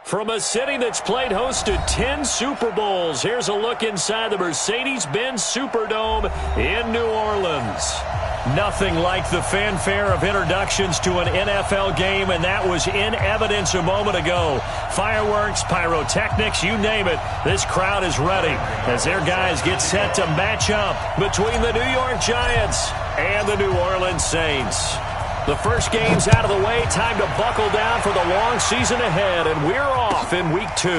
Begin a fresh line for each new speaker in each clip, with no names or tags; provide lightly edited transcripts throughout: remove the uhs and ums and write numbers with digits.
From a city that's played host to 10 Super Bowls, here's a look inside the Mercedes-Benz Superdome in New Orleans. Nothing like the fanfare of introductions to an NFL game, and that was in evidence a moment ago. Fireworks, pyrotechnics, you name it, this crowd is ready as their guys get set to match up between the New York Giants and the New Orleans Saints. The first game's out of the way. Time to buckle down for the long season ahead, and we're off in week 2.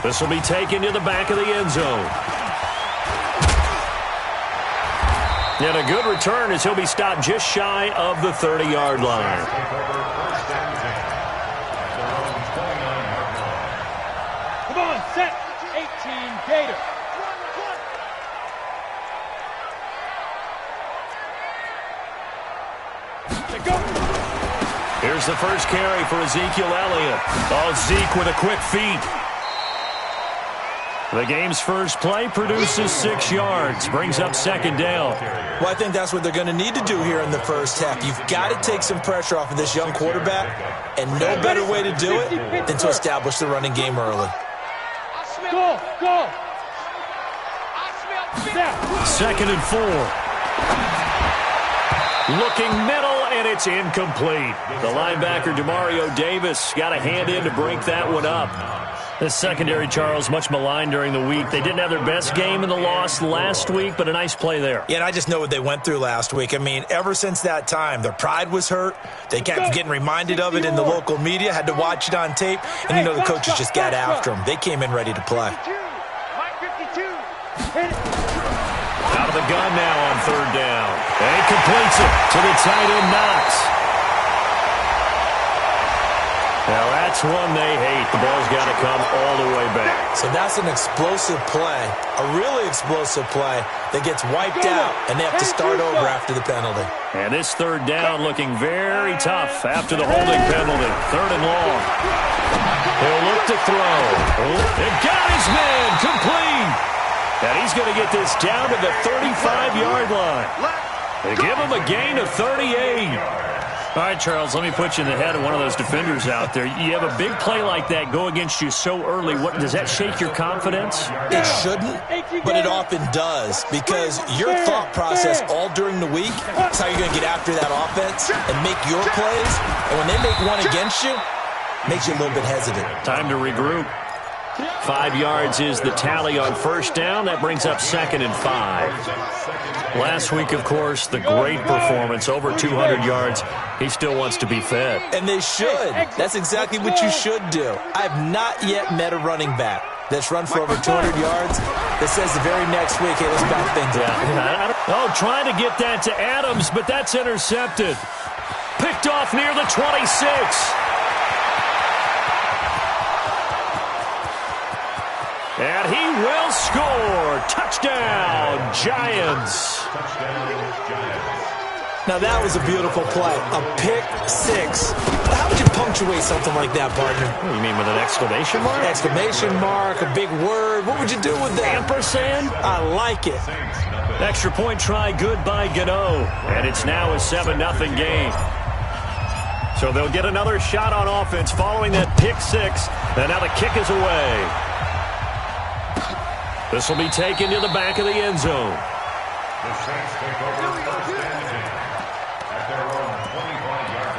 This will be taken to the back of the end zone. And a good return as he'll be stopped just shy of the 30-yard line.
Come on, set. 18, Gator.
Here's the first carry for Ezekiel Elliott. Oh, Zeke with a quick feet. The game's first play produces 6 yards, brings up second down.
Well, I think that's what they're going to need to do here in the first half. You've got to take some pressure off of this young quarterback, and no better way to do it than to establish the running game early.
Go, go.
Second and 4. Looking middle, and it's incomplete. The linebacker, Demario Davis, got a hand in to break that one up. The secondary, Charles, much maligned during the week. They didn't have their best game in the loss last week, but a nice play there.
Yeah, and I just know what they went through last week. I mean, ever since that time, their pride was hurt. They kept getting reminded of it in the local media, had to watch it on tape, and you know the coaches just got after them. They came in ready to play.
Out of the gun now on third down. And he completes it to the tight end, Knox. Now that's one they hate. The ball's got to come all the way back.
So that's an explosive play, a really explosive play that gets wiped out, and they have to start over after the penalty.
And this third down looking very tough after the holding penalty. Third and long. He'll look to throw. It got his man complete. And he's going to get this down to the 35-yard line. They give him a gain of 38. All right, Charles, let me put you in the head of one of those defenders out there. You have a big play like that go against you so early. What does that shake your confidence?
It shouldn't, but it often does, because your thought process all during the week is how you're going to get after that offense and make your plays. And when they make one against you, it makes you a little bit hesitant.
Time to regroup. 5 yards is the tally on first down. That brings up second and 5. Last week, of course, the great performance, over 200 yards. He still wants to be fed.
And they should. That's exactly what you should do. I have not yet met a running back that's run for over 200 yards that says the very next week, hey, let's back things up.
Oh, trying to get that to Adams, but that's intercepted. Picked off near the 26. And he will score. Touchdown, Giants.
Now, that was a beautiful play. A pick six. How would you punctuate something like that, partner?
What do you mean, with an exclamation mark?
Exclamation mark, a big word. What would you do with that?
Ampersand?
I like it.
Extra point try good by Gano. And it's now a 7-0 game. So they'll get another shot on offense following that pick six. And now the kick is away. This will be taken to the back of the end zone.
The Saints take over first and 10 at their own 25-yard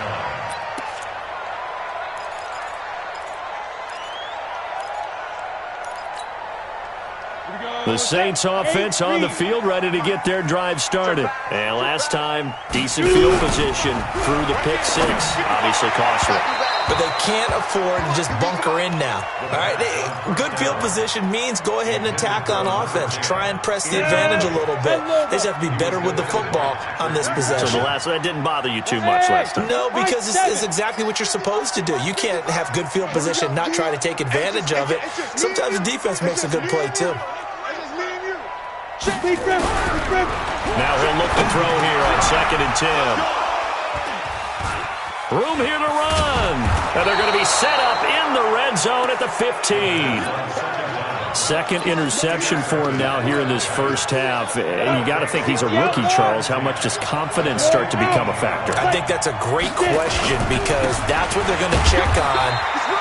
line.
The Saints offense on the field, ready to get their drive started. And last time, decent field position through the pick six. Obviously costly.
But they can't afford to just bunker in now. All right, good field position means go ahead and attack on offense. Try and press the advantage a little bit. They just have to be better with the football on this possession.
So that didn't bother you too much last time?
No, because it's exactly what you're supposed to do. You can't have good field position, not try to take advantage of it. Sometimes the defense makes a good play, too.
Now he'll look to throw here on second and 10. Room here to run. And they're going to be set up in the red zone at the 15. Second interception for him now here in this first half. And you got to think he's a rookie, Charles. How much does confidence start to become a factor?
I think that's a great question because that's what they're going to check on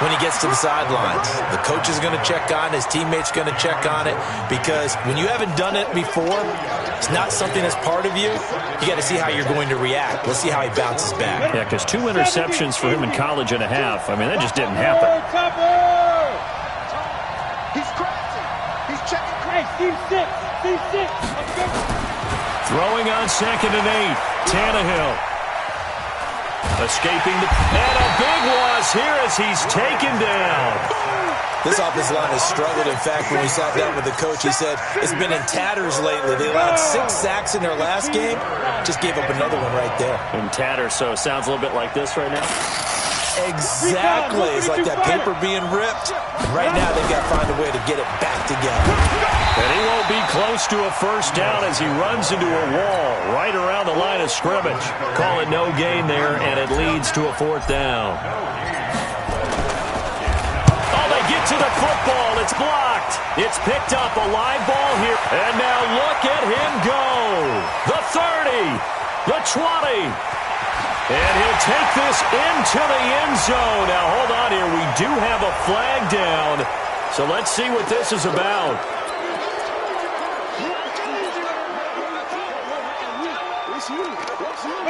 when he gets to the sidelines. The coach is going to check on, his teammates going to check on it, because when you haven't done it before, it's not something that's part of you. You got to see how you're going to react. Let's see how he bounces back.
Yeah, because 2 interceptions for him in college and a half. I mean, that just didn't happen.
He's crafty. He's checking.
Team 6. Team 6. Let's go.
Throwing on 2nd and 8. Tannehill. Escaping the... And a big loss here as he's taken down.
This offensive line has struggled. In fact, when we sat down with the coach, he said it's been in tatters lately. They allowed 6 sacks in their last game. Just gave up another one right there.
In tatters, so it sounds a little bit like this right now.
Exactly. It's like that paper being ripped. Right now, they've got to find a way to get it back together.
And he won't be close to a first down as he runs into a wall right around the line of scrimmage. Call it no gain there, and it leads to a 4th down. Oh, they get to the football. It's blocked. It's picked up. A live ball here. And now look at him go. The 30. The 20. And he'll take this into the end zone. Now, hold on here. We do have a flag down. So let's see what this is about.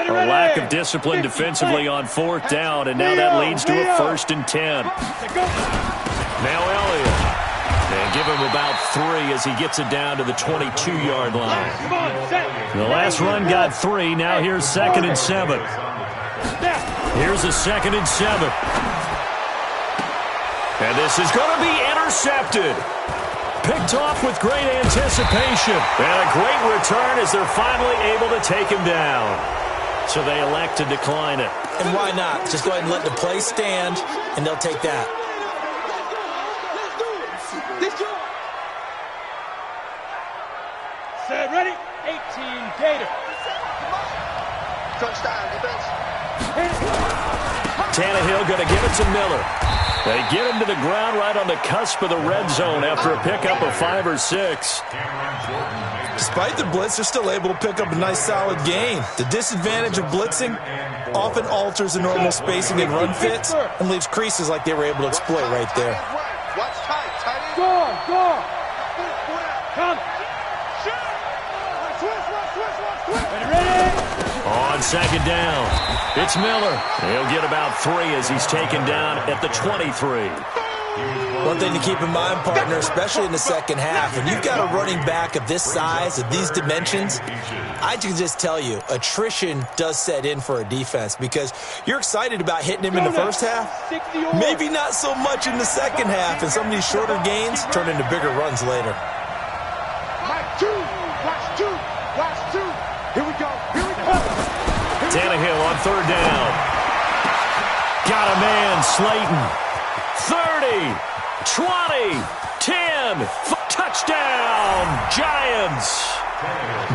A lack of discipline defensively on 4th down, and now that leads to a 1st and 10. Now Elliott. And give him about 3 as he gets it down to the 22-yard line. The last run got 3. Now here's 2nd and 7. Here's a 2nd and 7. And this is going to be intercepted. Picked off with great anticipation. And a great return as they're finally able to take him down. So they elect to decline it.
And why not? Just go ahead and let the play stand, and they'll take that.
Set, ready? 18, Gator.
Touchdown, defense.
Tannehill going to give it to Miller. They get him to the ground right on the cusp of the red zone after a pickup of 5 or 6.
Despite the blitz, they're still able to pick up a nice, solid gain. The disadvantage of blitzing often alters the normal spacing and run fits and leaves creases like they were able to exploit right there.
Watch tight, tight end.
Go. Come. Ready?
On 2nd down, it's Miller. He'll get about 3 as he's taken down at the 23.
One thing to keep in mind, partner, especially in the second half, when you've got a running back of this size, of these dimensions, I can just tell you, attrition does set in for a defense because you're excited about hitting him in the first half, maybe not so much in the second half, and some of these shorter gains turn into bigger runs later.
Watch two. Here we go.
Tannehill on 3rd down. Got a man, Slayton. 30, 20, 10, touchdown, Giants.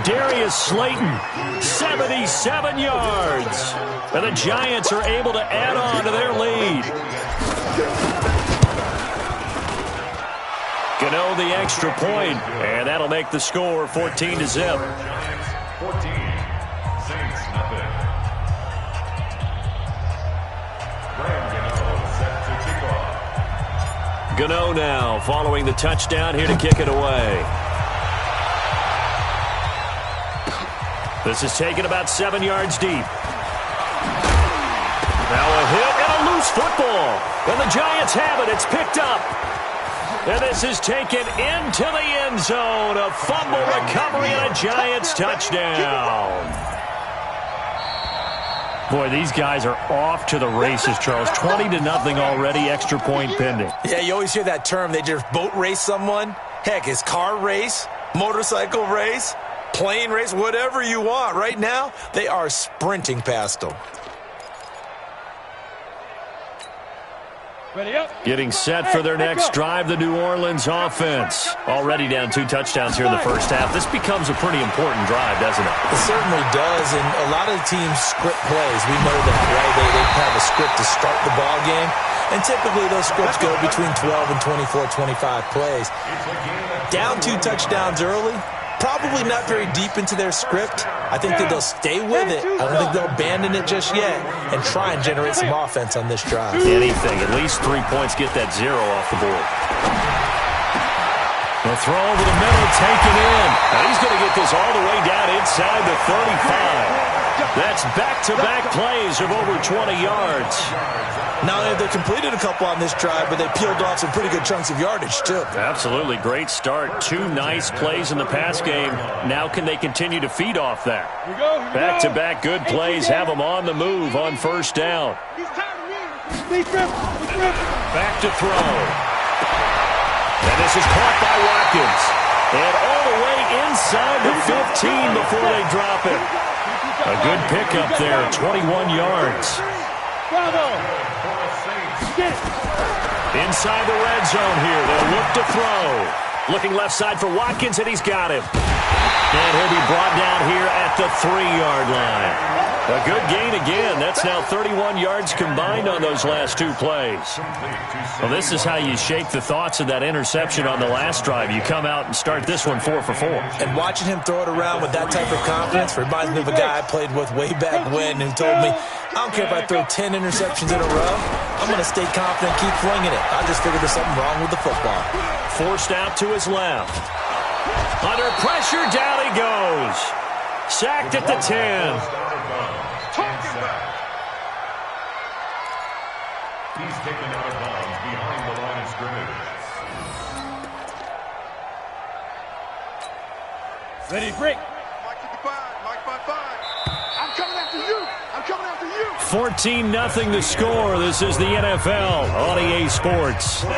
Darius Slayton, 77 yards. And the Giants are able to add on to their lead. Gano the extra point, and that'll make the score 14-0.
14, Saints nothing.
Gano now following the touchdown here to kick it away. This is taken about 7 yards deep. Now a hit and a loose football. And the Giants have it. It's picked up. And this is taken into the end zone. A fumble recovery and a Giants touchdown. Boy, these guys are off to the races, Charles. 20-0 already, extra point pending.
Yeah, you always hear that term. They just boat race someone. Heck, it's car race, motorcycle race, plane race, whatever you want. Right now, they are sprinting past them.
Getting set for their next drive, the New Orleans offense. Already down 2 touchdowns here in the first half. This becomes a pretty important drive, doesn't it?
It certainly does, and a lot of the teams script plays. We know that, right? They have a script to start the ball game, and typically those scripts go between 12 and 24, 25 plays. Down 2 touchdowns early, probably not very deep into their script. I think that they'll stay with it. I don't think they'll abandon it just yet and try and generate some offense on this drive.
Anything. At least 3 points, get that 0 off the board. The throw over the middle, taken in. Now he's going to get this all the way down inside the 35. That's back-to-back plays of over 20 yards.
Not only have they completed a couple on this drive, but they peeled off some pretty good chunks of yardage, too.
Absolutely. Great start. 2 nice plays in the pass game. Now can they continue to feed off that? Back-to-back good plays have them on the move on first down. Back to throw. And this is caught by Watkins. And all the way inside the 15 before they drop it. A good pickup there, 21 yards. Inside the red zone here. They'll look to throw. Looking left side for Watkins, and he's got him. And he'll be brought down here at the 3-yard line. A good gain again. That's now 31 yards combined on those last 2 plays. Well, this is how you shake the thoughts of that interception on the last drive. You come out and start this one 4 for 4.
And watching him throw it around with that type of confidence reminds me of a guy I played with way back when who told me, I don't care if I throw 10 interceptions in a row. I'm going to stay confident, keep flinging it. I just figured there's something wrong with the football.
Forced out to his left. Under pressure, down he goes. Sacked at the 10.
He's taken out of bounds behind the line of scrimmage.
Ready, break.
Mike 55, Mike 55. I'm coming after you. I'm coming after you.
14-0 the score. This is the NFL on EA Sports.
8-3.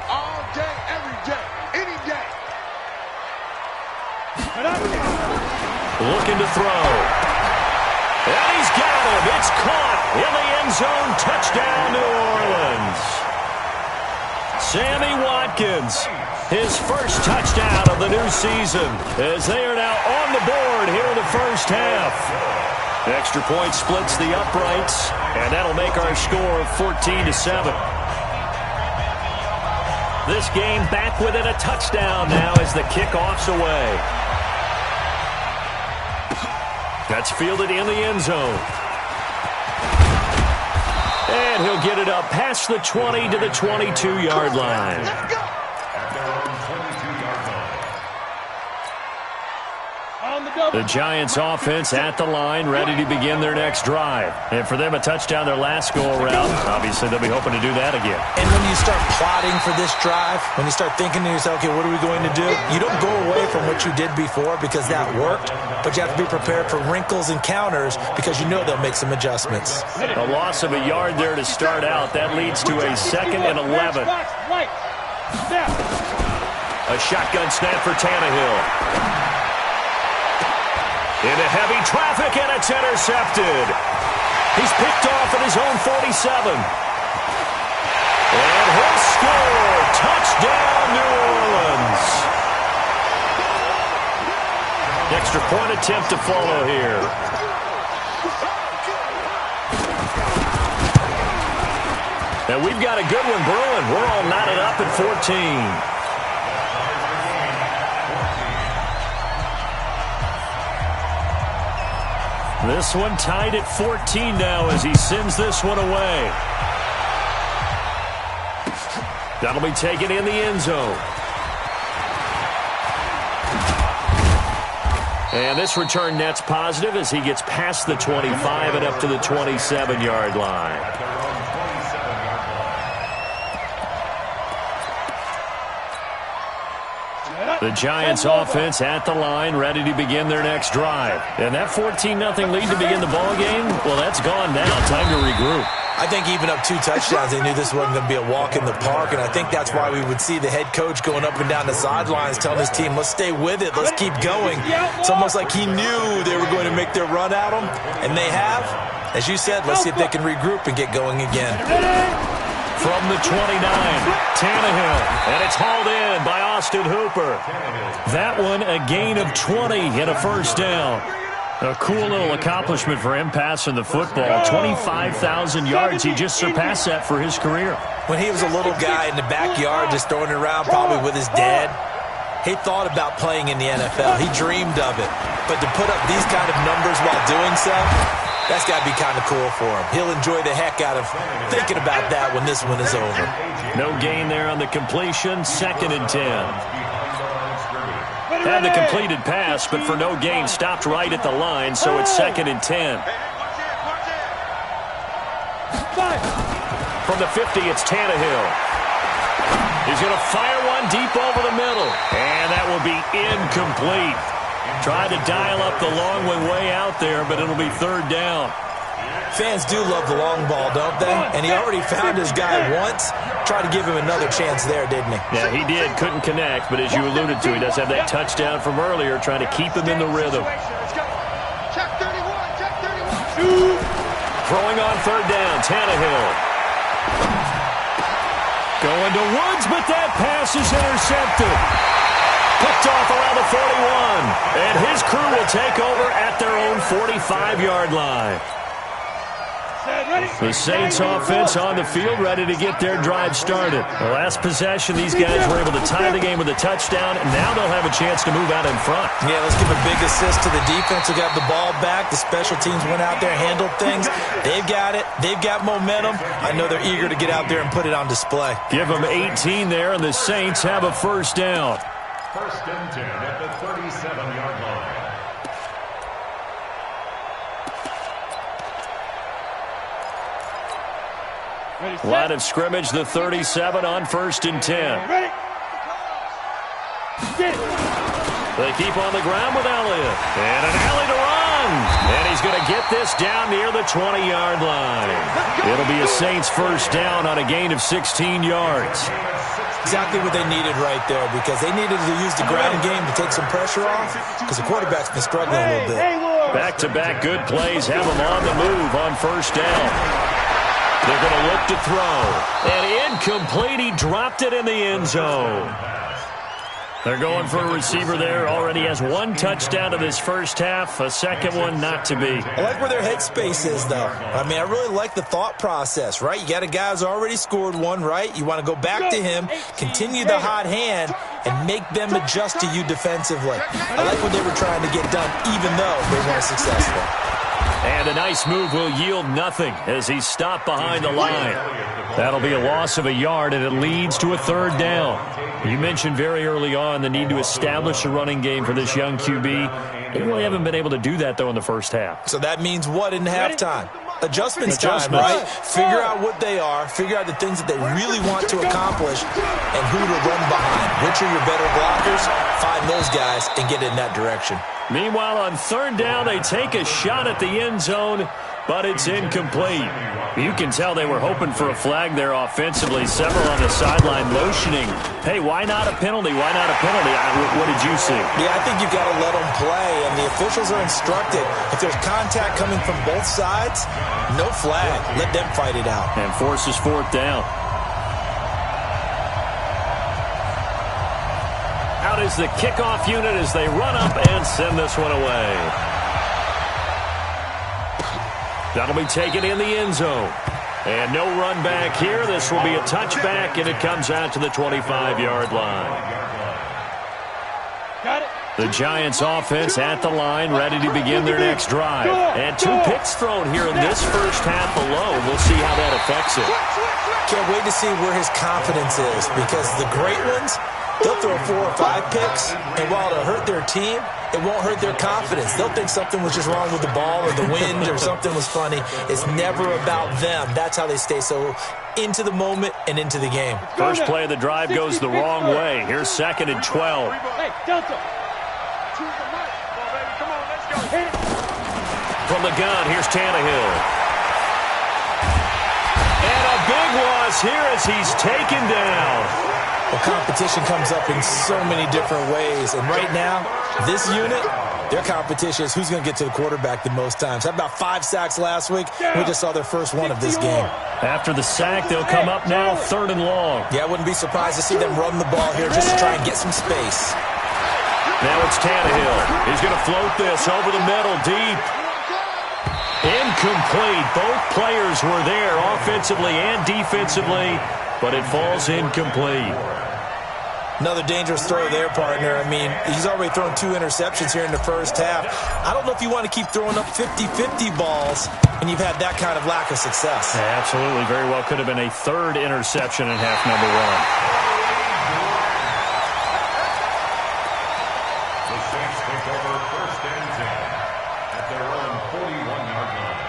All day, every day, any day.
Looking to throw. And he's got him. It's caught in the end zone. Touchdown, New Orleans. Sammy Watkins, his first touchdown of the new season, as they are now on the board here in the first half. Extra point splits the uprights, and that'll make our score 14-7. This game back within a touchdown now as the kickoff's away. That's fielded in the end zone. And he'll get it up past the 20 to the 22-yard line.
Let's go.
At their own 22-yard line.
On the double.
The Giants offense at the line, ready to begin their next drive. And for them, a touchdown their last go-around. Obviously, they'll be hoping to do that again.
And when you start plotting for this drive, when you start thinking to yourself, okay, what are we going to do? You don't go away from what you did before because that worked, but you have to be prepared for wrinkles and counters because you know they'll make some adjustments.
A loss of a yard there to start out. That leads to a 2nd and 11. A shotgun snap for Tannehill. Into heavy traffic, and it's intercepted. He's picked off at his own 47. And he'll score. Touchdown, New Orleans. Extra point attempt to follow here. And we've got a good one brewing. We're all knotted up at 14. This one tied at 14 now as he sends this one away. That'll be taken in the end zone. And this return net's positive as he gets past the 25 and up to the 27-yard line. The Giants offense at the line, ready to begin their next drive. And that 14-0 lead to begin the ball game, well, that's gone now. Time to regroup.
I think even up 2 touchdowns, they knew this wasn't going to be a walk in the park, and I think that's why we would see the head coach going up and down the sidelines telling his team, let's stay with it, let's keep going. It's almost like he knew they were going to make their run at him, and they have. As you said, let's see if they can regroup and get going again.
From the 29, Tannehill, and it's hauled in by Austin Hooper. That one a gain of 20 and a first down. A cool little accomplishment for him passing the football. 25,000 yards. He just surpassed that for his career.
When he was a little guy in the backyard just throwing it around probably with his dad, he thought about playing in the NFL. He dreamed of it. But to put up these kind of numbers while doing so, that's got to be kind of cool for him. He'll enjoy the heck out of thinking about that when this one is over.
No gain there on the completion. 2nd and 10. Had the completed pass, but for no gain, stopped right at the line, so it's 2nd and 10. From the 50, it's Tannehill. He's going to fire one deep over the middle, and that will be incomplete. Tried to dial up the long one way out there, but it'll be 3rd down.
Fans do love the long ball, don't they? And he already found his guy once. Tried to give him another chance there, didn't he?
Yeah, he did. Couldn't connect, but as you alluded to, he does have that touchdown from earlier, trying to keep him in the rhythm.
Check 31.
Throwing on 3rd down, Tannehill. Going to Woods, but that pass is intercepted. Picked off around the 41. And his crew will take over at their own 45-yard line. The Saints offense on the field, ready to get their drive started. The last possession, these guys were able to tie the game with a touchdown, and now they'll have a chance to move out in front.
Yeah, let's give a big assist to the defense who got the ball back. The special teams went out there and handled things. They've got it. They've got momentum. I know they're eager to get out there and put it on display.
Give them 18 there, and the Saints have a first down.
1st and 10 at the 37-yard line.
Line of scrimmage, the 37 on 1st and 10. They keep on the ground with Elliott. And an alley to run. And he's going to get this down near the 20-yard line. It'll be a Saints first down on a gain of 16 yards.
Exactly what they needed right there, because they needed to use the ground game to take some pressure off, because the quarterback's been struggling a little bit.
Back-to-back good plays have them on the move on first down. They're going to look to throw. And incomplete. He dropped it in the end zone. They're going for a receiver there. Already has 1 touchdown in this first half. A second one not to be.
I like where their headspace is, though. I mean, I really like the thought process, right? You got a guy who's already scored one, right? You want to go back to him, continue the hot hand, and make them adjust to you defensively. I like what they were trying to get done, even though they weren't successful.
And a nice move will yield nothing as he's stopped behind the line. That'll be a loss of a yard, and it leads to a 3rd down. You mentioned very early on the need to establish a running game for this young QB. They really haven't been able to do that, though, in the first half.
So that means what in halftime? Adjustments time, right? Figure out what they are, figure out the things that they really want to accomplish, and who to run behind. Which are your better blockers? Find those guys and get in that direction.
Meanwhile, on 3rd down, they take a shot at the end zone, but it's incomplete. You can tell they were hoping for a flag there offensively. Several on the sideline motioning. Hey, why not a penalty? Why not a penalty? What did you see?
Yeah, I think you've got to let them play, and the officials are instructed. If there's contact coming from both sides, no flag. Let them fight it out.
And forces 4th down. Out is the kickoff unit as they run up and send this one away. That'll be taken in the end zone. And no run back here. This will be a touchback, and it comes out to the 25-yard line.
Got it.
The Giants offense at the line, ready to begin their next drive. And 2 picks thrown here in this first half alone. We'll see how that affects it.
Can't wait to see where his confidence is, because the great ones, they'll throw 4 or 5 picks, and while it'll hurt their team, it won't hurt their confidence. They'll think something was just wrong with the ball or the wind or something was funny. It's never about them. That's how they stay so into the moment and into the game.
First play of the drive goes the wrong way. Here's 2nd and 12.
Hey, Delta.
From the gun, here's Tannehill. And a big loss here as he's taken down.
Well, competition comes up in so many different ways. And right now, this unit, their competition is who's going to get to the quarterback the most times. Had about 5 sacks last week. We just saw their first one of this game.
After the sack, they'll come up now 3rd and long.
Yeah, I wouldn't be surprised to see them run the ball here just to try and get some space.
Now it's Tannehill. He's going to float this over the middle, deep. Incomplete. Both players were there offensively and defensively, but it falls incomplete.
Another dangerous throw there, partner. I mean, he's already thrown 2 interceptions here in the first half. I don't know if you want to keep throwing up 50-50 balls when you've had that kind of lack of success.
Yeah, absolutely. Very well could have been a 3rd interception in half number 1.
The Saints take over 1st and 10 at their own 41-yard line.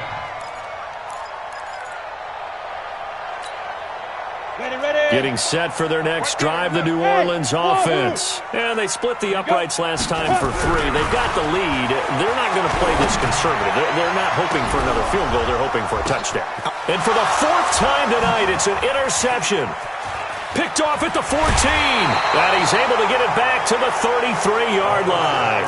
Getting set for their next drive, the New Orleans offense. And they split the uprights last time for 3. They've got the lead. They're not going to play this conservative. They're not hoping for another field goal. They're hoping for a touchdown. And for the 4th time tonight, it's an interception. Picked off at the 14. And he's able to get it back to the 33-yard line.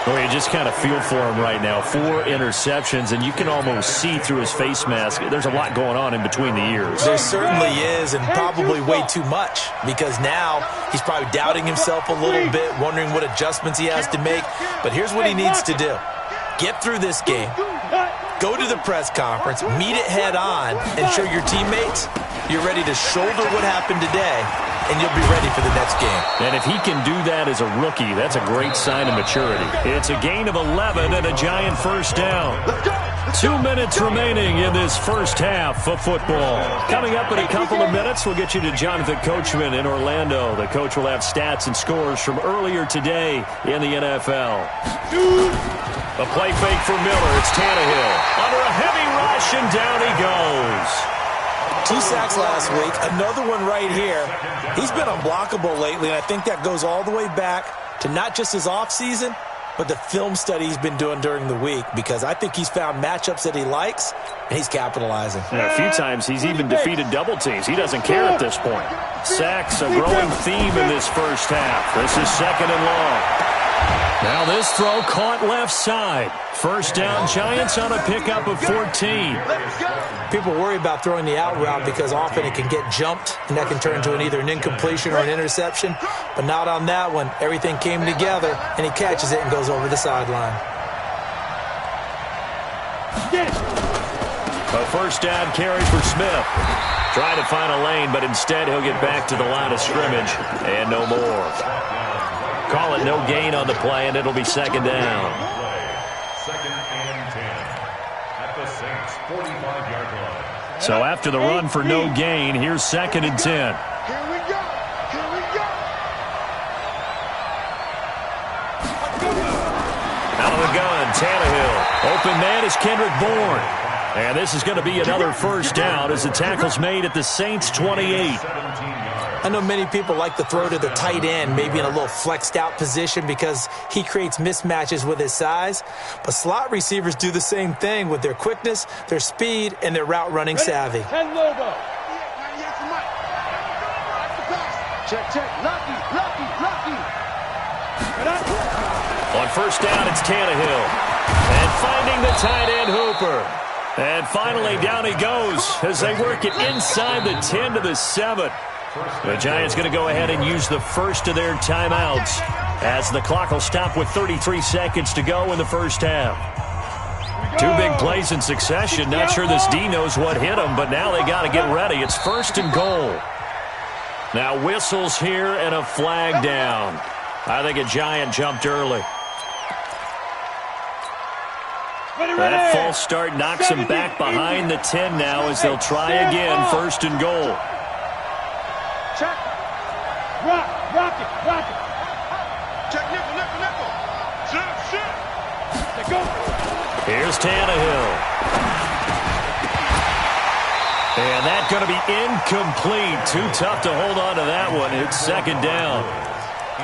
Well, you just kind of feel for him right now. 4 interceptions, and you can almost see through his face mask. There's a lot going on in between the ears.
There certainly is, and probably way too much, because now he's probably doubting himself a little bit, wondering what adjustments he has to make. But here's what he needs to do. Get through this game, go to the press conference, meet it head on, and show your teammates you're ready to shoulder what happened today, and you'll be ready for the next game.
And if he can do that as a rookie, that's a great sign of maturity. It's a gain of 11 and a Giant first down. 2 minutes remaining in this first half of football. Coming up in a couple of minutes, we'll get you to Jonathan Coachman in Orlando. The coach will have stats and scores from earlier today in the NFL. A play fake for Miller. It's Tannehill. Under a heavy rush, and down he goes.
2 sacks last week, another one right here. He's been unblockable lately, and I think that goes all the way back to not just his offseason, but the film study he's been doing during the week, because I think he's found matchups that he likes, and he's capitalizing.
Yeah, a few times he's even defeated double teams. He doesn't care at this point. Sacks, a growing theme in this first half. This is 2nd and long. Now this throw caught left side. First down, Giants on a pickup of 14.
People worry about throwing the out route because often it can get jumped, and that can turn into either an incompletion or an interception. But not on that one. Everything came together, and he catches it and goes over the sideline.
A first down carry for Smith. Trying to find a lane, but instead he'll get back to the line of scrimmage, and no more. Call it no gain on the play, and it'll be 2nd down.
2nd and 10 at the Saints' 45-yard line.
So after the run for no gain, here's 2nd and 10.
Here we go. Here we go.
Out of the gun, Tannehill. Open man is Kendrick Bourne. And this is going to be another first down as the tackle's made at the Saints' 28.
I know many people like to throw to the tight end, maybe in a little flexed out position because he creates mismatches with his size. But slot receivers do the same thing with their quickness, their speed, and their route running savvy.
And Lobo.
Check. Lucky.
On first down, it's Tannehill. And finding the tight end Hooper. And finally, down he goes as they work it inside the 10 to the 7. The Giants going to go ahead and use the first of their timeouts as the clock will stop with 33 seconds to go in the first half. 2 big plays in succession. Not sure this D knows what hit him, but now they got to get ready. It's 1st and goal. Now whistles here and a flag down. I think a Giant jumped early. That false start knocks him back behind the 10 now as they'll try again. 1st and goal.
Check. Rock it.
Check nickel. Shit.
Let go.
Here's Tannehill. And that's going to be incomplete. Too tough to hold on to that one. It's 2nd down.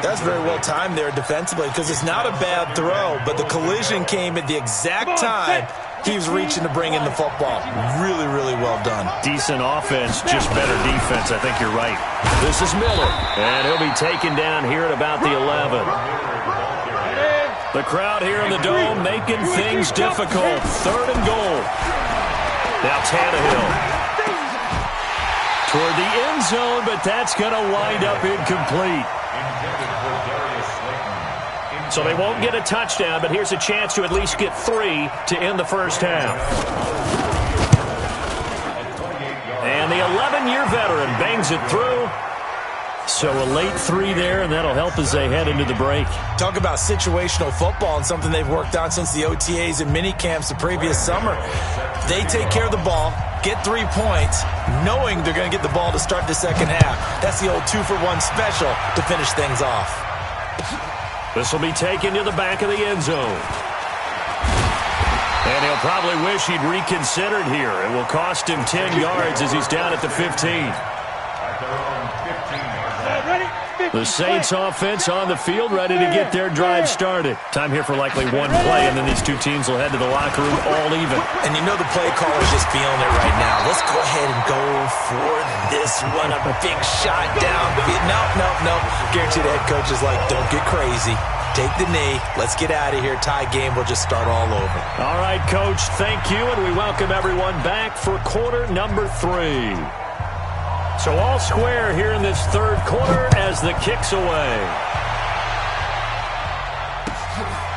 That's very well timed there defensively because it's not a bad throw, but the collision came at the exact time he was reaching to bring in the football. Really, really well done.
Decent offense, just better defense. I think you're right. This is Miller, and he'll be taken down here at about the 11. The crowd here in the Dome making things difficult. 3rd and goal. Now Tannehill toward the end zone, but that's going to wind up incomplete. So they won't get a touchdown, but here's a chance to at least get 3 to end the first half. And the 11-year veteran bangs it through. So a late 3 there, and that'll help as they head into the break.
Talk about situational football and something they've worked on since the OTAs and mini camps the previous summer. They take care of the ball, get 3 points, knowing they're going to get the ball to start the second half. That's the old 2-for-1 special to finish things off.
This will be taken to the back of the end zone. And he'll probably wish he'd reconsidered here. It will cost him 10 yards as he's down at the 15. The Saints offense on the field, ready to get their drive started. Time here for likely one play, and then these two teams will head to the locker room all even.
And you know the play caller's just feeling it right now. Let's go ahead and go for this one. A big shot down. No. Guarantee the head coach is like, don't get crazy. Take the knee. Let's get out of here. Tie game. We'll just start all over.
All right, Coach. Thank you, and we welcome everyone back for quarter number 3. So all square here in this 3rd quarter as the kick's away.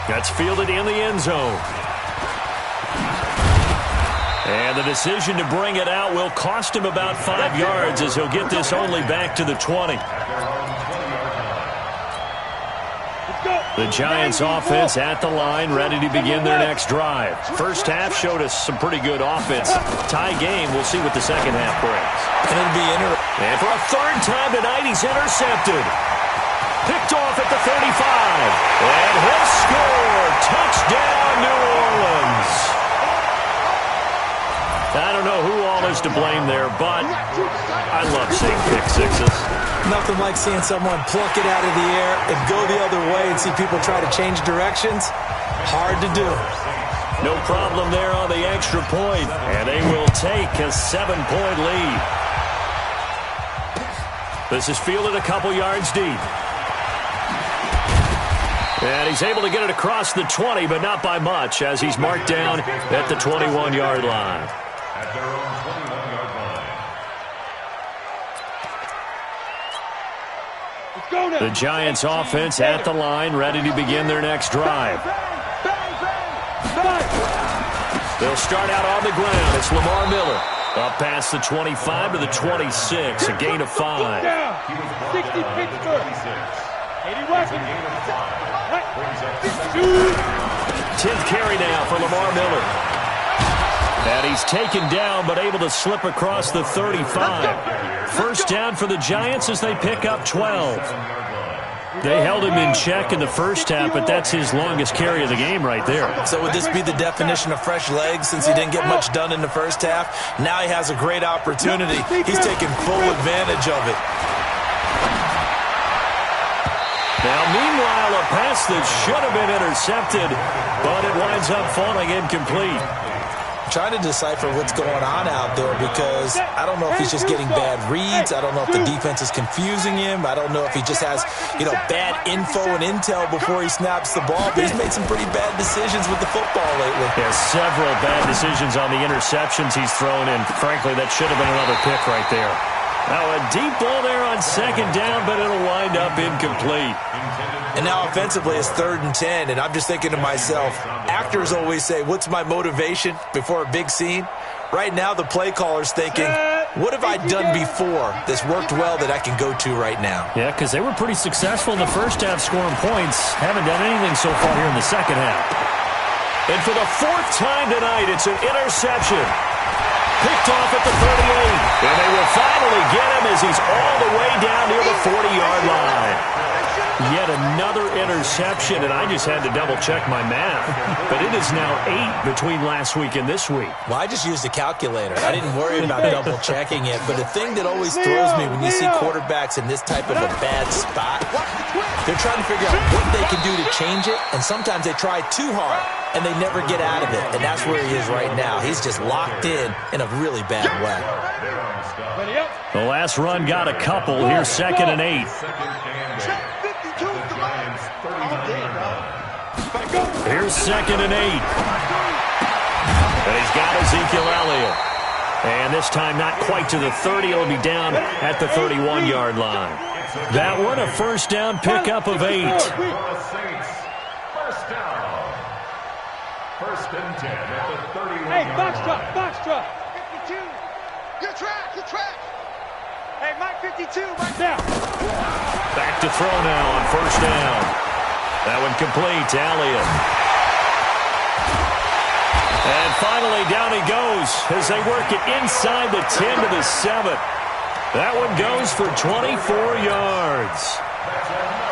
That's fielded in the end zone. And the decision to bring it out will cost him about 5 yards as he'll get this only back to the 20. The Giants offense at the line, ready to begin their next drive. First half showed us some pretty good offense. Tie game, we'll see what the second half brings.
And it'll be interesting.
And for a 3rd time tonight, he's intercepted. Picked off at the 35. And he'll score. Touchdown, New Orleans. I don't know who all is to blame there, but I love seeing pick sixes.
Nothing like seeing someone pluck it out of the air and go the other way and see people try to change directions. Hard to do.
No problem there on the extra point, and they will take a 7-point lead. This is fielded a couple yards deep. And he's able to get it across the 20, but not by much, as he's marked down at the 21-yard line.
At their own 21-yard line.
The Giants offense at the line, ready to begin their next drive. They'll start out on the ground. It's Lamar Miller. Up past the 25 to the 26, a gain of 5.
60 Pittsburgh. 80 Washington.
10th carry now for Lamar Miller. And he's taken down, but able to slip across the 35. First down for the Giants as they pick up 12. They held him in check in the first half, but that's his longest carry of the game right there.
So would this be the definition of fresh legs since he didn't get much done in the first half? Now he has a great opportunity. He's taking full advantage of it.
Now, meanwhile, a pass that should have been intercepted, but it winds up falling incomplete.
Trying to decipher what's going on out there because I don't know if he's just getting bad reads. I don't know if the defense is confusing him. I don't know if he just has, bad info and intel before he snaps the ball. But he's made some pretty bad decisions with the football lately.
Yeah, several bad decisions on the interceptions he's thrown in. Frankly, that should have been another pick right there. Now, a deep ball there on 2nd down, but it'll wind up incomplete.
And now offensively it's 3rd and 10, and I'm just thinking to myself, actors always say, what's my motivation before a big scene? Right now the play caller's thinking, what have I done before that's worked well that I can go to right now?
Yeah, because they were pretty successful in the first half scoring points. Haven't done anything so far here in the second half. And for the 4th time tonight, it's an interception. Picked off at the 38. And they will finally get him as as he's all the way down near the 40-yard line. Yet another interception, and I just had to double-check my math. But it is now 8 between last week and this week.
Well, I just used a calculator. I didn't worry about double-checking it. But the thing that always throws me when you see quarterbacks in this type of a bad spot, they're trying to figure out what they can do to change it, and sometimes they try too hard, and they never get out of it. And that's where he is right now. He's just locked in a really bad way.
The last run got a couple. Here's 2nd and 8. Here's 2nd and 8. And he's got Ezekiel Elliott. And this time not quite to the 30. It'll be down at the 31-yard line. That one a first down pickup of 8.
First down. 1st and 10 at the 31-yard
Hey, box truck.
52. Good track. Hey, Mike 52, Mike
Now.
Back to throw now on first down. That one complete to Elliott. And finally, down he goes as they work it inside the 10 to the 7. That one goes for 24 yards.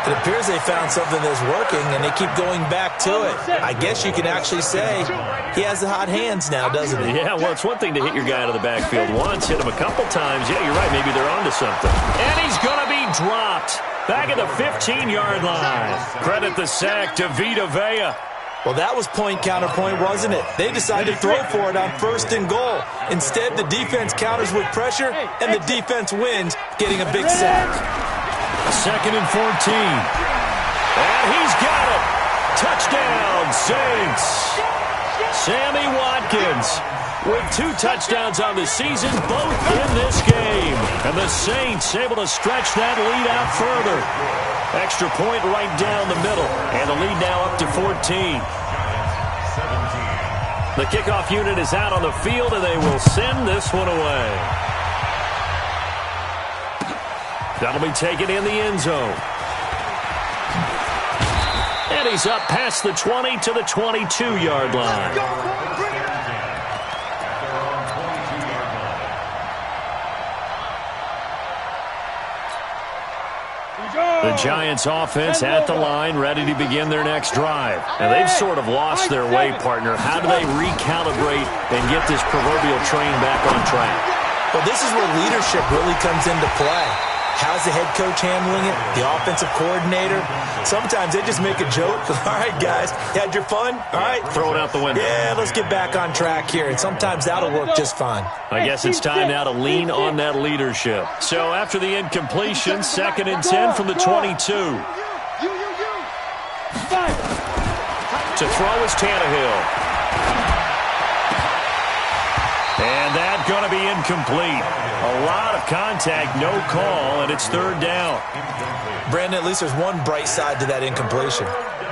It appears they found something that's working, and they keep going back to it. I guess you can actually say he has the hot hands now, doesn't he?
Yeah, well, it's one thing to hit your guy out of the backfield once, hit him a couple times. Yeah, you're right. Maybe they're onto something. And he's going to be dropped back at the 15-yard line. Credit the sack to Vita Vea.
Well, that was point counterpoint, wasn't it? They decided to throw for it on 1st and goal. Instead, the defense counters with pressure, and the defense wins, getting a big sack.
2nd and 14. And he's got it. Touchdown, Saints. Sammy Watkins with 2 touchdowns on the season, both in this game. And the Saints able to stretch that lead out further. Extra point right down the middle. And the lead now up to 14. The kickoff unit is out on the field, and they will send this one away. That'll be taken in the end zone. And he's up past the 20 to the 22-yard line. The Giants offense at the line, ready to begin their next drive. And they've sort of lost their way, partner. How do they recalibrate and get this proverbial train back on track?
Well, this is where leadership really comes into play. How's the head coach handling it? The offensive coordinator? Sometimes they just make a joke. All right, guys, you had your fun? All right.
Throw it out the window.
Yeah, let's get back on track here. And sometimes that'll work just fine.
I guess it's time now to lean on that leadership. So after the incompletion, 2nd and 10 from the 22. To throw is Tannehill. And that's going to be incomplete. A lot of contact, no call, and it's 3rd down.
Brandon, at least there's one bright side to that incompletion.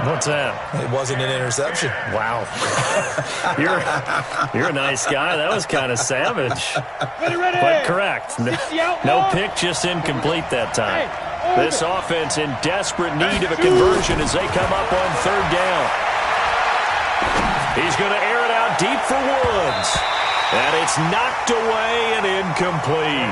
What's that?
It wasn't an interception.
Wow. You're a nice guy. That was kind of savage. But correct. No pick, just incomplete that time. This offense in desperate need of a conversion as they come up on 3rd down. He's going to air it out deep for Woods. And it's knocked away and incomplete.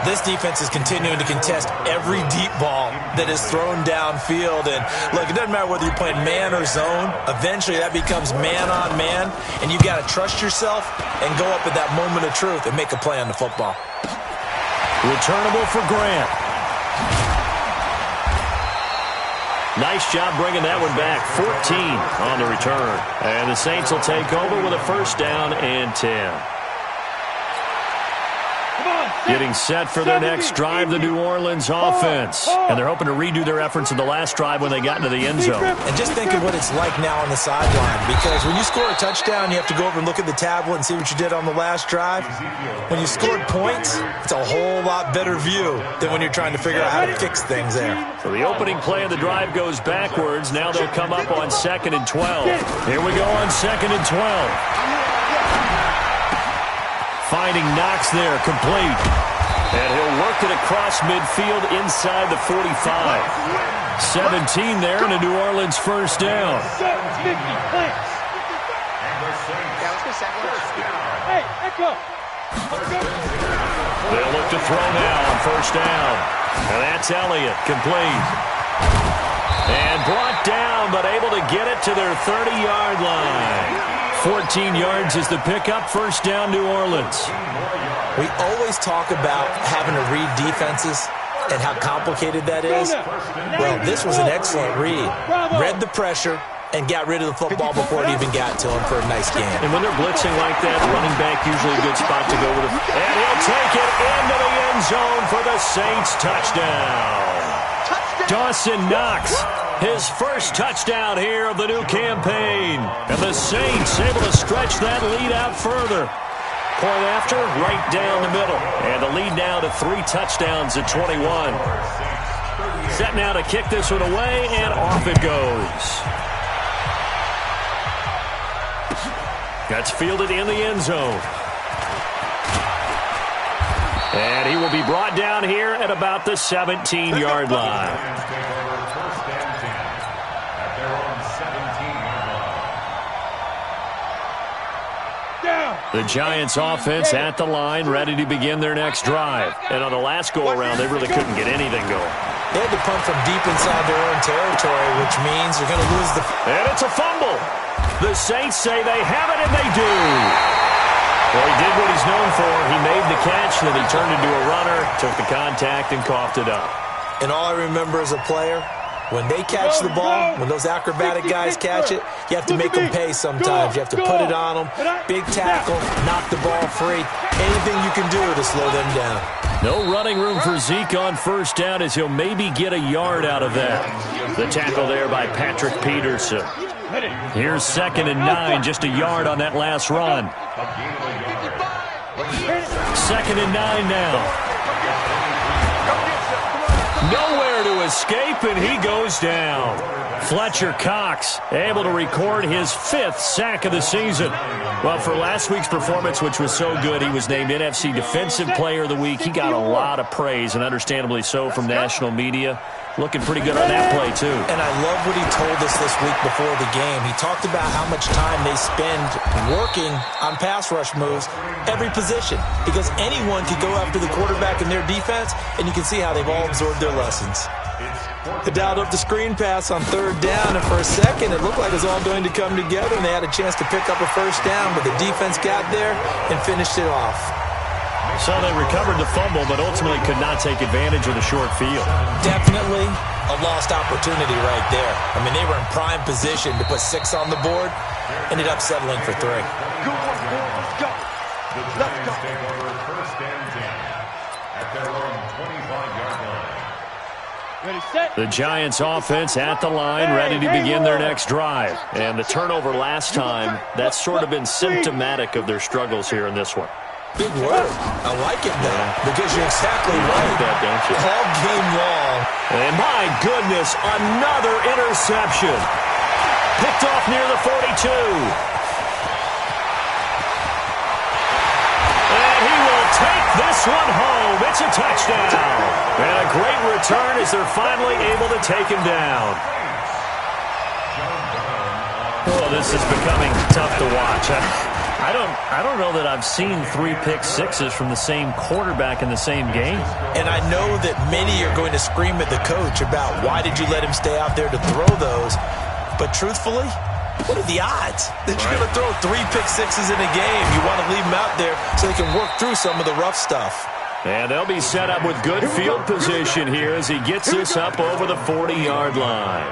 This defense is continuing to contest every deep ball that is thrown downfield. And, look, it doesn't matter whether you're playing man or zone. Eventually, that becomes man-on-man, and you've got to trust yourself and go up at that moment of truth and make a play on the football.
Returnable for Grant. Nice job bringing that one back. 14 on the return. And the Saints will take over with a first down and 10. Getting set for their next drive, the New Orleans offense. And they're hoping to redo their efforts in the last drive when they got into the end zone.
And just think of what it's like now on the sideline. Because when you score a touchdown, you have to go over and look at the tablet and see what you did on the last drive. When you scored points, it's a whole lot better view than when you're trying to figure out how to fix things there.
So the opening play of the drive goes backwards. Now they'll come up on 2nd and 12. Here we go on 2nd and 12. Finding Knox there, complete. And he'll work it across midfield inside the 45. 17 there and a New Orleans first down.
Hey, Echo.
They'll look to throw now on first down. And that's Elliott, complete. And brought down, but able to get it to their 30-yard line. 14 yards is the pickup, first down, New Orleans.
We always talk about having to read defenses and how complicated that is. Well, this was an excellent read. Read the pressure and got rid of the football before it even got to him for a nice game.
And when they're blitzing like that, running back usually a good spot to go with it. And he'll take it into the end zone for the Saints touchdown. Dawson Knox, his first touchdown here of the new campaign. And the Saints able to stretch that lead out further. Point after, right down the middle. And the lead now to 3 touchdowns at 21. Set now to kick this one away, and off it goes. That's fielded in the end zone. And he will be brought down here at about the 17-yard line. The Giants offense at the line, ready to begin their next drive. And on the last go-around, they really couldn't get anything going.
They had to punt from deep inside their own territory, which means they're going to lose the...
And it's a fumble. The Saints say they have it, and they do. Well, he did what he's known for. He made the catch, then he turned into a runner, took the contact, and coughed it up.
And all I remember as a player, when they catch the ball, when those acrobatic guys catch it, you have to make them pay sometimes. You have to put it on them. Big tackle, knock the ball free. Anything you can do to slow them down.
No running room for Zeke on first down as he'll maybe get a yard out of that. The tackle there by Patrick Peterson. Here's 2nd and 9, just a yard on that last run. 2nd and 9 now. Nowhere to escape, and he goes down. Fletcher Cox able to record his 5th sack of the season. Well, for last week's performance, which was so good, he was named NFC Defensive Player of the Week. He got a lot of praise, and understandably so, from national media. Looking pretty good on that play, too.
And I love what he told us this week before the game. He talked about how much time they spend working on pass rush moves, every position, because anyone could go after the quarterback in their defense, and you can see how they've all absorbed their lessons. They dialed up the screen pass on 3rd down, and for a second, it looked like it was all going to come together, and they had a chance to pick up a first down, but the defense got there and finished it off.
So they recovered the fumble, but ultimately could not take advantage of the short field.
Definitely a lost opportunity right there. I mean, they were in prime position to put 6 on the board, ended up settling for 3.
Let's go. Let's go.
Take over 1st and 10 at their own 25-yard line.
Ready, set.
The Giants offense at the line, ready to begin their next drive. And the turnover last time, that's sort of been symptomatic of their struggles here in this one.
Big word. I like it now, because you're exactly right.
That, don't you?
All game long.
And my goodness, another interception. Picked off near the 42. And he will take this one home. It's a touchdown. And a great return as they're finally able to take him down. Oh, this is becoming tough to watch. I don't know that I've seen 3 pick-sixes from the same quarterback in the same game.
And I know that many are going to scream at the coach about why did you let him stay out there to throw those. But truthfully, what are the odds that you're going to throw 3 pick-sixes in a game? You want to leave them out there so they can work through some of the rough stuff.
And they'll be set up with good field position here as he gets this up over the 40-yard line.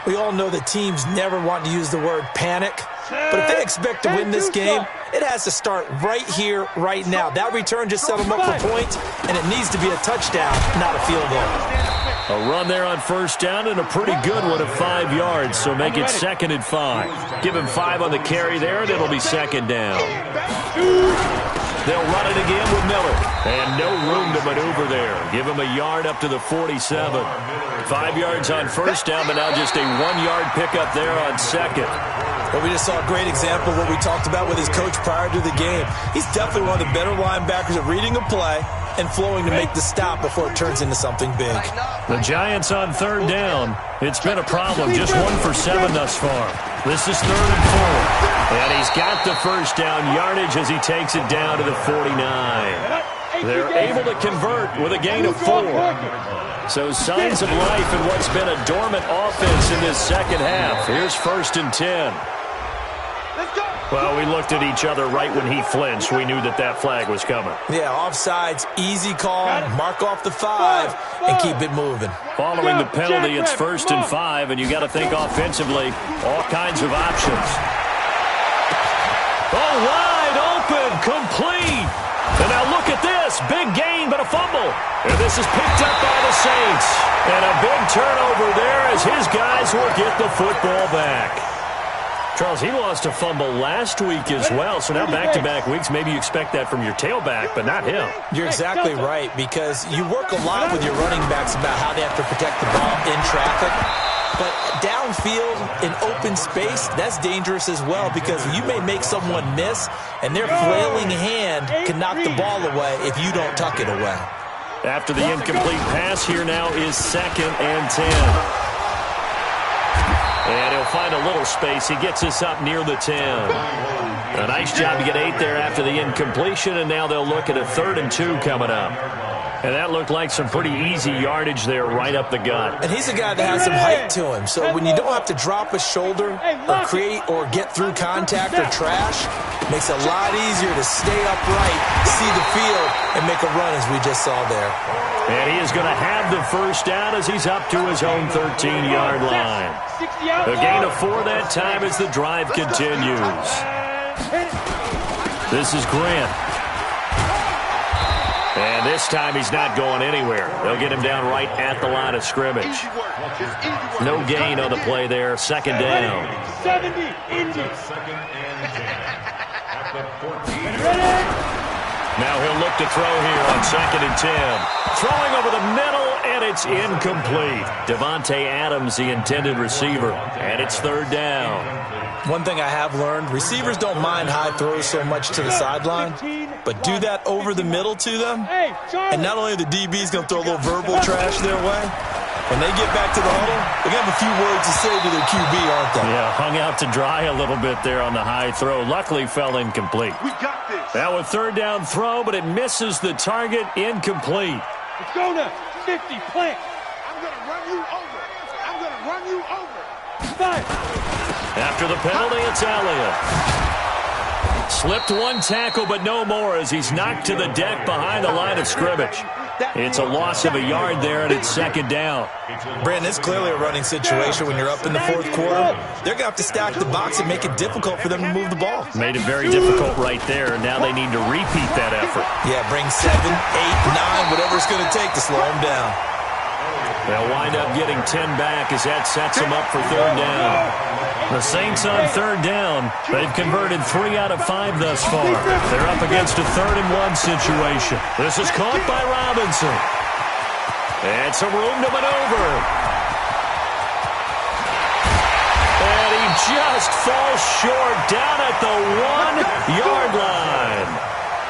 We all know that teams never want to use the word panic. But if they expect to win this game, it has to start right here, right now. That return just set them up for points, and it needs to be a touchdown, not a field goal.
A run there on first down and a pretty good one of 5 yards, so make it 2nd and 5. Give him 5 on the carry there, and it'll be 2nd down. They'll run it again with Miller. And no room to maneuver there. Give him a yard up to the 47. 5 yards on first down, but now just a 1-yard pickup there on 2nd.
Well, we just saw a great example of what we talked about with his coach prior to the game. He's definitely one of the better linebackers at reading a play and flowing to make the stop before it turns into something big.
The Giants on third down. It's been a problem. Just 1 for 7 thus far. This is 3rd and 4. And he's got the first down yardage as he takes it down to the 49. They're able to convert with a gain of 4. So signs of life in what's been a dormant offense in this second half. Here's 1st and 10. Well, we looked at each other right when he flinched. We knew that that flag was coming.
Yeah, offsides, easy call, mark off the 5, and keep it moving.
Following the penalty, it's 1st and 5, and you got to think offensively, all kinds of options. Oh, wide open, complete. And now look at this. Big gain, but a fumble. And this is picked up by the Saints. And a big turnover there as his guys will get the football back. Charles, he lost a fumble last week as well, so now back-to-back weeks, maybe you expect that from your tailback, but not him.
You're exactly right, because you work a lot with your running backs about how they have to protect the ball in traffic. But downfield, in open space, that's dangerous as well, because you may make someone miss, and their flailing hand can knock the ball away if you don't tuck it away.
After the incomplete pass, here now is 2nd and 10. And he'll find a little space. He gets us up near the 10. A nice job to get 8 there after the incompletion, and now they'll look at a 3rd and 2 coming up. And that looked like some pretty easy yardage there right up the gut.
And he's a guy that has some height to him. So when you don't have to drop a shoulder or create or get through contact or trash, it makes it a lot easier to stay upright, see the field, and make a run as we just saw there.
And he is going to have the first down as he's up to his own 13-yard line. A gain of 4 that time as the drive continues. This is Grant. And this time he's not going anywhere. They'll get him down right at the line of scrimmage. No gain on the play there. 2nd down.
70, Indy.
Now he'll look to throw here on 2nd and 10. Throwing over the middle, and it's incomplete. Devontae Adams, the intended receiver, and it's 3rd down.
One thing I have learned, receivers don't mind high throws so much to the sideline, but do that over the middle to them, and not only are the DBs going to throw a little verbal trash their way, when they get back to the huddle, they're going to have a few words to say to their QB, aren't they?
Yeah, hung out to dry a little bit there on the high throw. Luckily, fell incomplete.
We got this.
Now a 3rd down throw, but it misses the target, incomplete.
Let's go now. 50, plant.
I'm going to run you over. I'm going to run you over.
5.
After the penalty, it's Elliott. Slipped one tackle, but no more as he's knocked to the deck behind the line of scrimmage. It's a loss of a yard there, and it's 2nd down.
Brandon, it's clearly a running situation when you're up in the 4th quarter. They're going to have to stack the box and make it difficult for them to move the ball.
Made it very difficult right there, and now they need to repeat that effort.
Yeah, bring 7, 8, 9, whatever it's going to take to slow them down.
They'll wind up getting 10 back as that sets them up for 3rd down. The Saints on 3rd down. They've converted 3 out of 5 thus far. They're up against a 3rd and 1 situation. This is caught by Robinson. And some room to maneuver. And he just falls short down at the 1-yard line.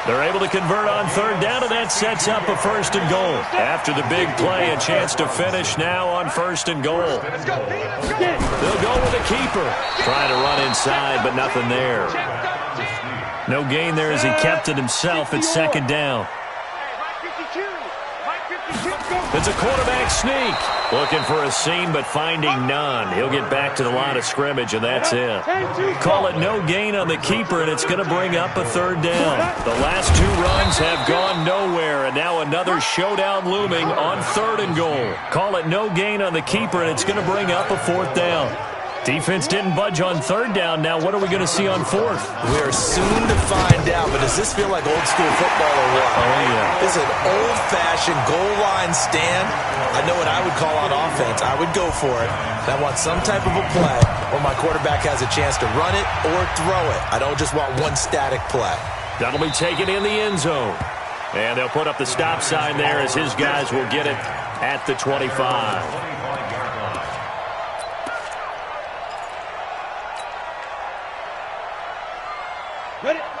They're able to convert on 3rd down, and that sets up a 1st and goal. After the big play, a chance to finish now on 1st and goal. They'll go with a keeper. Trying to run inside, but nothing there. No gain there as he kept it himself at 2nd down. It's a quarterback sneak. Looking for a seam, but finding none. He'll get back to the line of scrimmage, and that's it. Call it no gain on the keeper, and it's going to bring up a 3rd down. The last 2 runs have gone nowhere, and now another showdown looming on 3rd and goal. Call it no gain on the keeper, and it's going to bring up a 4th down. Defense didn't budge on 3rd down. Now what are we going to see on 4th?
We're soon to find out, but does this feel like old school football or what?
Oh, yeah.
This is an old-fashioned goal line stand. I know what I would call on offense. I would go for it. I want some type of a play where my quarterback has a chance to run it or throw it. I don't just want one static play.
That'll be taken in the end zone. And they'll put up the stop sign there as his guys will get it at the 25.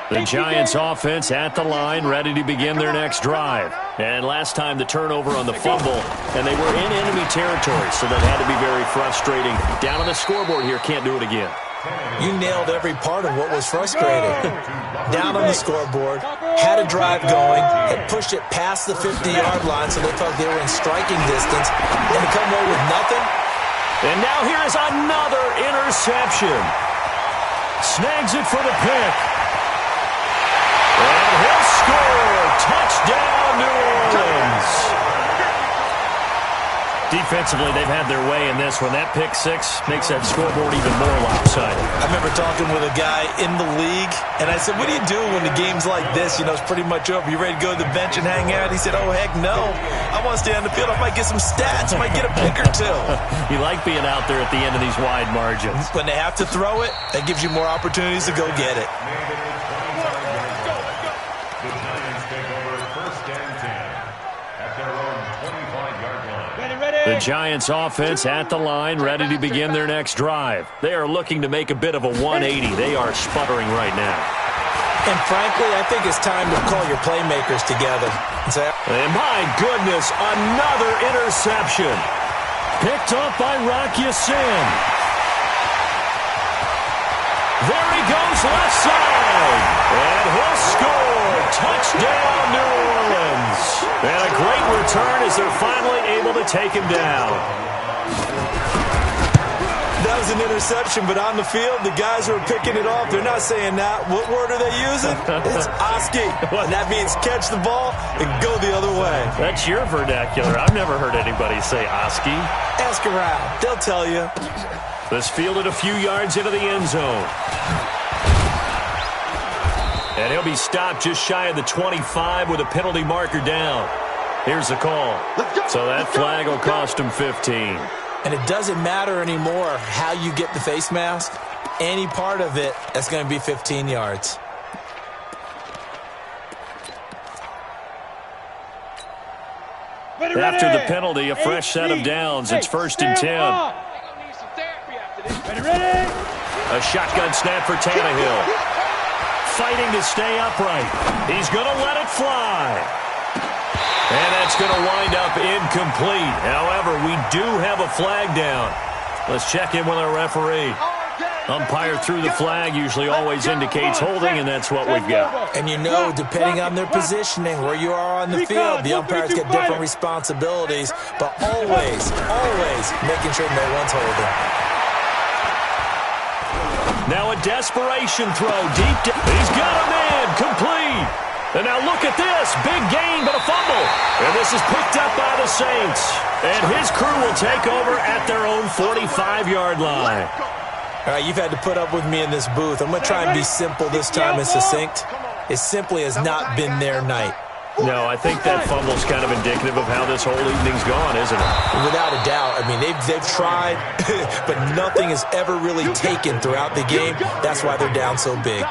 The Giants offense at the line, ready to begin their next drive. And last time the turnover on the fumble, and they were in enemy territory, so that had to be very frustrating. Down on the scoreboard here, can't do it again.
You nailed every part of what was frustrating. Down on the scoreboard, had a drive going, had pushed it past the 50-yard line so they thought they were in striking distance, and to come away with nothing.
And now here is another interception. Snags it for the pick. And he'll score. Touchdown, New Orleans. Defensively, they've had their way in this one. That pick six makes that scoreboard even more lopsided.
I remember talking with a guy in the league, and I said, what do you do when the game's like this? You know, it's pretty much over. You ready to go to the bench and hang out? He said, oh, heck no. I want to stay on the field. I might get some stats. I might get a pick or two.
You like being out there at the end of these wide margins.
When they have to throw it, that gives you more opportunities to go get it.
The Giants take over first and 10 at their own 25-yard line.
The Giants offense at the line, ready to begin their next drive. They are looking to make a bit of a 180. They are sputtering right now.
And frankly, I think it's time to call your playmakers together.
And my goodness, another interception. Picked up by Rocky Sin. There he goes, left side. And he'll score. Touchdown, New Orleans. And a great return as they're finally able to take him down.
That was an interception, but on the field, the guys who are picking it off, they're not saying that. What word are they using? It's Oski. And that means catch the ball and go the other way.
That's your vernacular. I've never heard anybody say Oski.
Ask around. They'll tell you.
This fielded a few yards into the end zone. And he'll be stopped just shy of the 25 with a penalty marker down. Here's the call. So that flag will cost him 15.
And it doesn't matter anymore how you get the face mask. Any part of it, that's going to be 15 yards.
After the penalty, a fresh set of downs. It's first and 10. A shotgun snap for Tannehill. Fighting to stay upright. He's going to let it fly. And that's going to wind up incomplete. However, we do have a flag down. Let's check in with our referee. Umpire through the flag usually always indicates holding, and that's what we've got.
And you know, depending on their positioning, where you are on the field, the umpires get different responsibilities, but always making sure no one's holding.
Now a desperation throw deep down. He's got a man, complete. And now look at this, big gain but a fumble. And this is picked up by the Saints. And his crew will take over at their own 45-yard line.
All right, you've had to put up with me in this booth. I'm going to try and be simple this time and succinct. It simply has not been their night.
No, I think that fumble's kind of indicative of how this whole evening's gone, isn't it?
Without a doubt. I mean, they've tried, but nothing has ever really taken throughout the game. That's why they're down so big.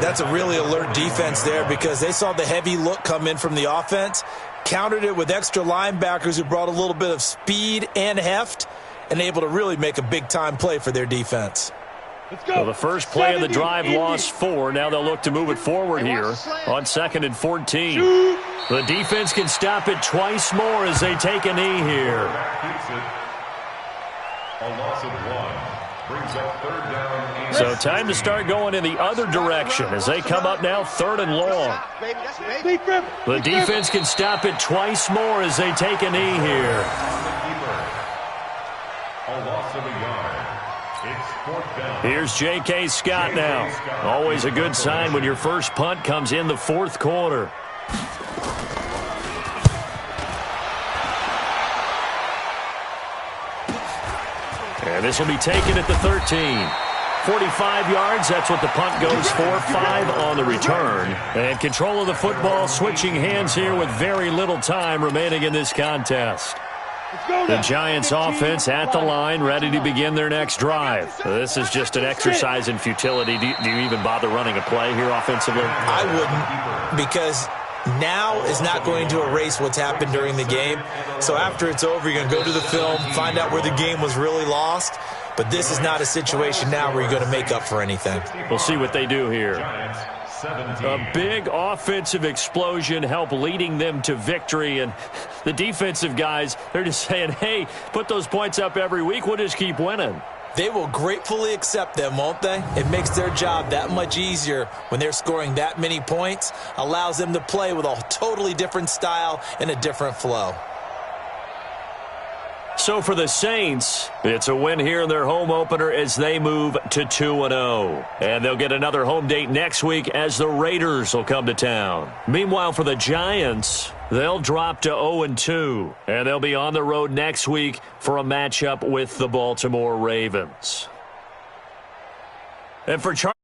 That's a really alert defense there because they saw the heavy look come in from the offense, countered it with extra linebackers who brought a little bit of speed and heft, and able to really make a big-time play for their defense.
Well, the first play of the drive lost 4. Now they'll look to move it forward here on 2nd and 14. The defense can stop it twice more as they take a knee here.
A loss of 1 brings up 3rd down.
So time to start going in the other direction as they come up now 3rd and long. The defense can stop it twice more as they take a knee here.
A loss of a yard. It's 4th down.
Here's J.K. Scott now. Always a good sign when your first punt comes in the 4th quarter. And this will be taken at the 13. 45 yards, that's what the punt goes for. 5 on the return. And control of the football switching hands here with very little time remaining in this contest. The Giants offense at the line, ready to begin their next drive. This is just an exercise in futility. Do you even bother running a play here offensively?
I wouldn't, because now is not going to erase what's happened during the game. So after it's over, you're going to go to the film, find out where the game was really lost. But this is not a situation now where you're going to make up for anything.
We'll see what they do here.
17.
A big offensive explosion helped leading them to victory. And the defensive guys, they're just saying, hey, put those points up every week. We'll just keep winning.
They will gratefully accept them, won't they? It makes their job that much easier when they're scoring that many points. Allows them to play with a totally different style and a different flow.
So for the Saints, it's a win here in their home opener as they move to 2-0. And they'll get another home date next week as the Raiders will come to town. Meanwhile, for the Giants, they'll drop to 0-2. And they'll be on the road next week for a matchup with the Baltimore Ravens. And for Charlie.